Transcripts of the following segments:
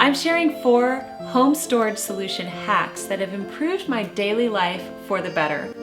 I'm sharing 4 home storage solution hacks that have improved my daily life for the better.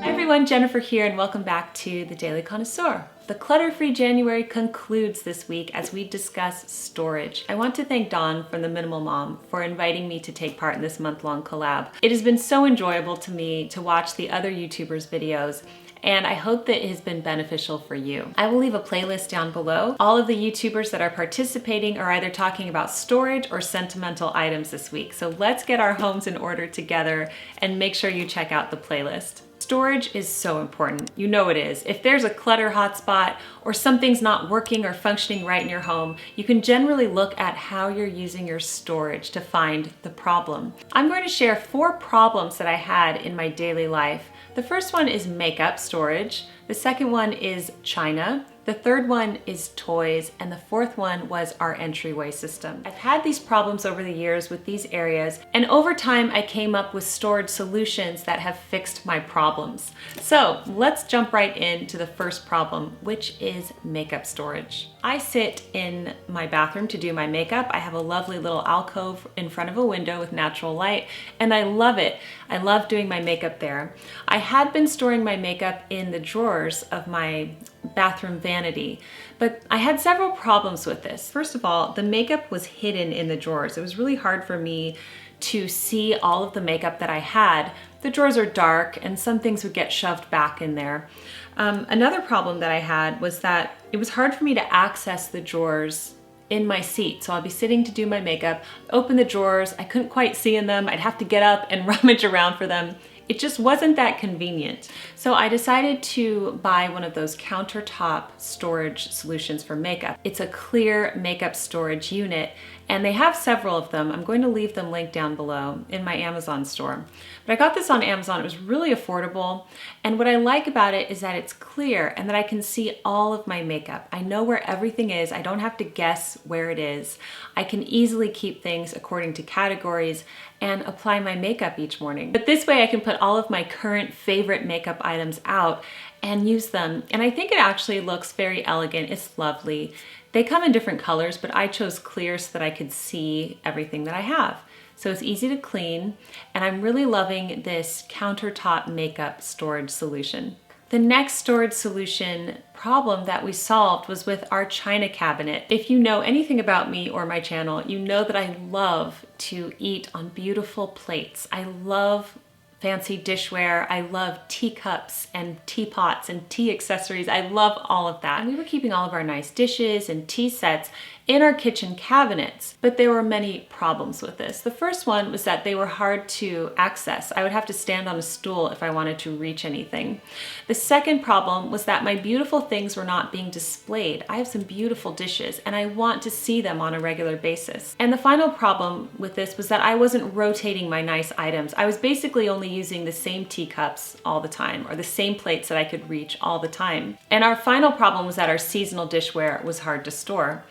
Hi everyone, Jennifer here and welcome back to the Daily Connoisseur. The Clutter-free January concludes this week as we discuss storage. I want to thank Dawn from The Minimal Mom for inviting me to take part in this month-long collab. It has been so enjoyable to me to watch the other YouTubers' videos, and I hope that it has been beneficial for you. I will leave a playlist down below. All of the YouTubers that are participating are either talking about storage or sentimental items this week. So let's get our homes in order together and make sure you check out the playlist. Storage is so important. You know it is. If there's a clutter hotspot or something's not working or functioning right in your home, you can generally look at how you're using your storage to find the problem. I'm going to share 4 problems that I had in my daily life. The first one is makeup storage. The second one is china. The third one is toys, and the fourth one was our entryway system. I've had these problems over the years with these areas, and over time I came up with storage solutions that have fixed my problems. So let's jump right into the first problem, which is makeup storage. I sit in my bathroom to do my makeup. I have a lovely little alcove in front of a window with natural light, and I love it. I love doing my makeup there. I had been storing my makeup in the drawers of my bathroom vanity, but I had several problems with this. First of all, the makeup was hidden in the drawers. It was really hard for me to see all of the makeup that I had. The drawers are dark and some things would get shoved back in there. Another problem that I had was that it was hard for me to access the drawers in my seat. So I'll be sitting to do my makeup, open the drawers, I couldn't quite see in them, I'd have to get up and rummage around for them. It just wasn't that convenient. So I decided to buy one of those countertop storage solutions for makeup. It's a clear makeup storage unit, and they have several of them. I'm going to leave them linked down below in my Amazon store. But I got this on Amazon. It was really affordable. And what I like about it is that it's clear and that I can see all of my makeup. I know where everything is. I don't have to guess where it is. I can easily keep things according to categories and apply my makeup each morning. But this way I can put all of my current favorite makeup items out and use them. And I think it actually looks very elegant. It's lovely. They come in different colors, but I chose clear so that I could see everything that I have. So it's easy to clean, and I'm really loving this countertop makeup storage solution. The next storage solution problem that we solved was with our china cabinet. If you know anything about me or my channel, you know that I love to eat on beautiful plates. I love fancy dishware. I love teacups and teapots and tea accessories. I love all of that. And we were keeping all of our nice dishes and tea sets in our kitchen cabinets, but there were many problems with this. The first one was that they were hard to access. I would have to stand on a stool if I wanted to reach anything. The second problem was that my beautiful things were not being displayed. I have some beautiful dishes and I want to see them on a regular basis. And the final problem with this was that I wasn't rotating my nice items. I was basically only using the same teacups all the time or the same plates that I could reach all the time. And our final problem was that our seasonal dishware was hard to store.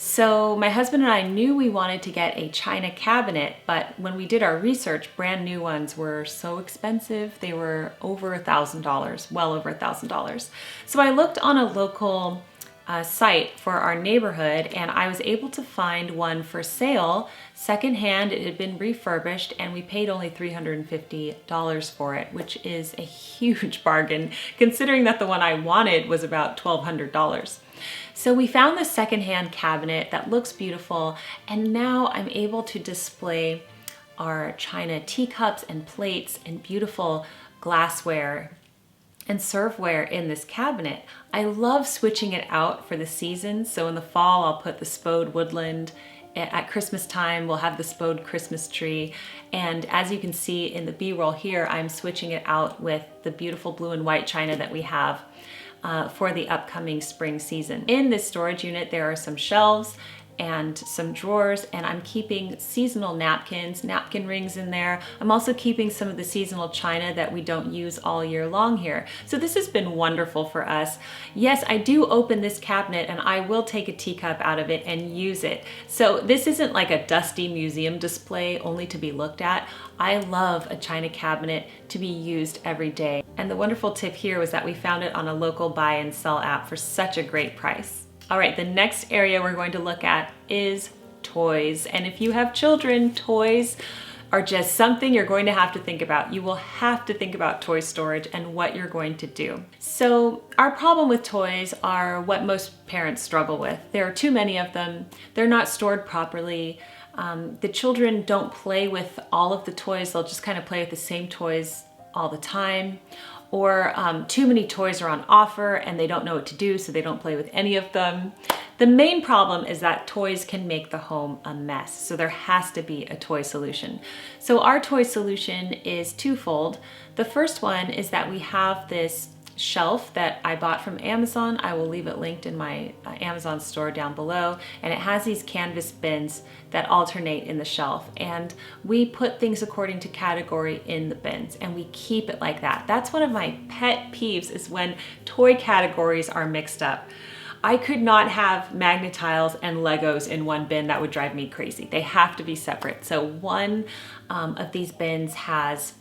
So my husband and I knew we wanted to get a china cabinet, but when we did our research, brand new ones were so expensive. They were over $1,000, well over $1,000. So I looked on a local site for our neighborhood, and I was able to find one for sale, secondhand. It had been refurbished, and we paid only $350 for it, which is a huge bargain considering that the one I wanted was about $1,200. So we found this secondhand cabinet that looks beautiful, and now I'm able to display our china teacups and plates and beautiful glassware and serveware in this cabinet. I love switching it out for the seasons. So in the fall, I'll put the Spode woodland. At Christmas time, we'll have the Spode Christmas tree. And as you can see in the B-roll here, I'm switching it out with the beautiful blue and white china that we have for the upcoming spring season. In this storage unit, there are some shelves and some drawers, and I'm keeping seasonal napkins, napkin rings in there. I'm also keeping some of the seasonal china that we don't use all year long here. So this has been wonderful for us. Yes, I do open this cabinet and I will take a teacup out of it and use it. So this isn't like a dusty museum display only to be looked at. I love a china cabinet to be used every day. And the wonderful tip here was that we found it on a local buy and sell app for such a great price. All right, the next area we're going to look at is toys. And if you have children, toys are just something you're going to have to think about. You will have to think about toy storage and what you're going to do. So our problem with toys are what most parents struggle with. There are too many of them. They're not stored properly. The children don't play with all of the toys. They'll just kind of play with the same toys all the time. Or too many toys are on offer and they don't know what to do, so they don't play with any of them. The main problem is that toys can make the home a mess, so there has to be a toy solution. So our toy solution is twofold. The first one is that we have this shelf that I bought from Amazon. I will leave it linked in my Amazon store down below, and it has these canvas bins that alternate in the shelf, and we put things according to category in the bins, and we keep it like that. That's one of my pet peeves, is when toy categories are mixed up. I could not have Magnetiles and Legos in one bin. That would drive me crazy. They have to be separate. So one of these bins has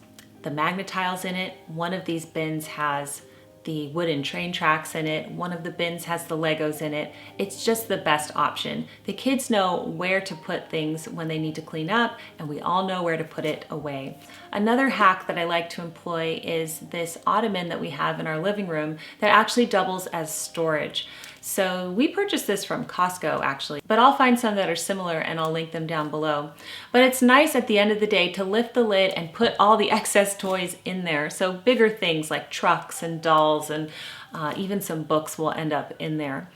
the Magnetiles in it. One of these bins has the wooden train tracks in it. One of the bins has the Legos in it. It's just the best option. The kids know where to put things when they need to clean up, and we all know where to put it away. Another hack that I like to employ is this ottoman that we have in our living room that actually doubles as storage. So we purchased this from Costco actually, but I'll find some that are similar and I'll link them down below. But it's nice at the end of the day to lift the lid and put all the excess toys in there. So bigger things like trucks and dolls and even some books will end up in there.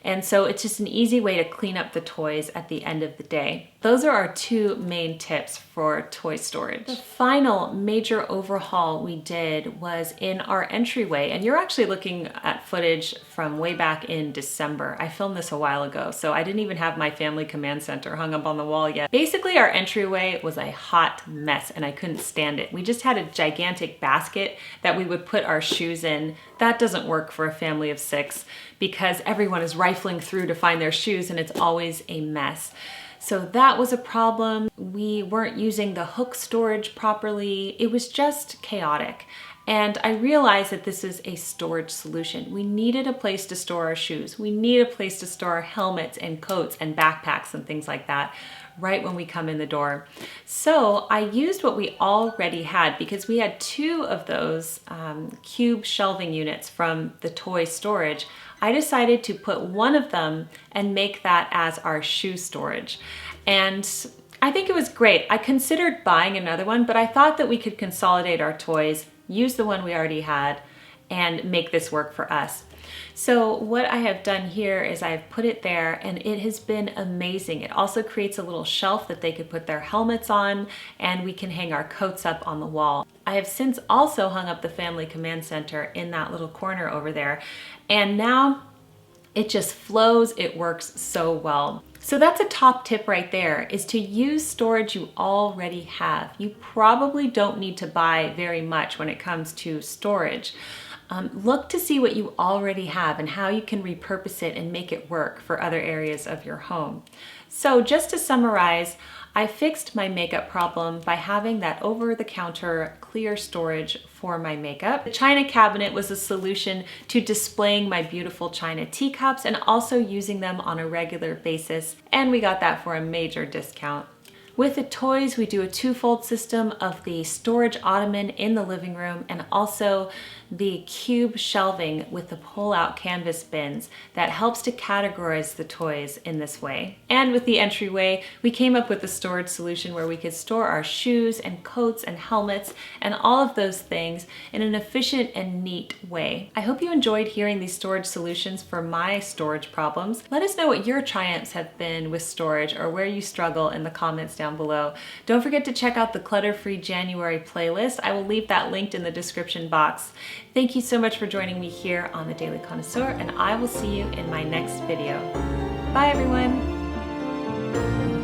And so it's just an easy way to clean up the toys at the end of the day. Those are our two main tips for toy storage. The final major overhaul we did was in our entryway, and you're actually looking at footage from way back in December. I filmed this a while ago, so I didn't even have my family command center hung up on the wall yet. Basically, our entryway was a hot mess and I couldn't stand it. We just had a gigantic basket that we would put our shoes in. That doesn't work for a family of 6 because everyone is rifling through to find their shoes and it's always a mess. So that was a problem. We weren't using the hook storage properly. It was just chaotic. And I realized that this is a storage solution. We needed a place to store our shoes. We need a place to store our helmets and coats and backpacks and things like that right when we come in the door. So I used what we already had because we had 2 of those cube shelving units from the toy storage. I decided to put one of them and make that as our shoe storage. And I think it was great. I considered buying another one, but I thought that we could consolidate our toys, use the one we already had, and make this work for us. So what I have done here is I've put it there and it has been amazing. It also creates a little shelf that they could put their helmets on, and we can hang our coats up on the wall. I have since also hung up the family command center in that little corner over there, and now it just flows. It works so well. So that's a top tip right there, is to use storage you already have. You probably don't need to buy very much when it comes to storage. Look to see what you already have and how you can repurpose it and make it work for other areas of your home. So just to summarize, I fixed my makeup problem by having that over-the-counter clear storage for my makeup. The china cabinet was a solution to displaying my beautiful china teacups and also using them on a regular basis, and we got that for a major discount. With the toys, we do a 2-fold system of the storage ottoman in the living room and also the cube shelving with the pull-out canvas bins that helps to categorize the toys in this way. And with the entryway, we came up with a storage solution where we could store our shoes and coats and helmets and all of those things in an efficient and neat way. I hope you enjoyed hearing these storage solutions for my storage problems. Let us know what your triumphs have been with storage or where you struggle in the comments down below. Don't forget to check out the Clutter-free January playlist. I will leave that linked in the description box. Thank you so much for joining me here on the Daily Connoisseur, and I will see you in my next video. Bye everyone!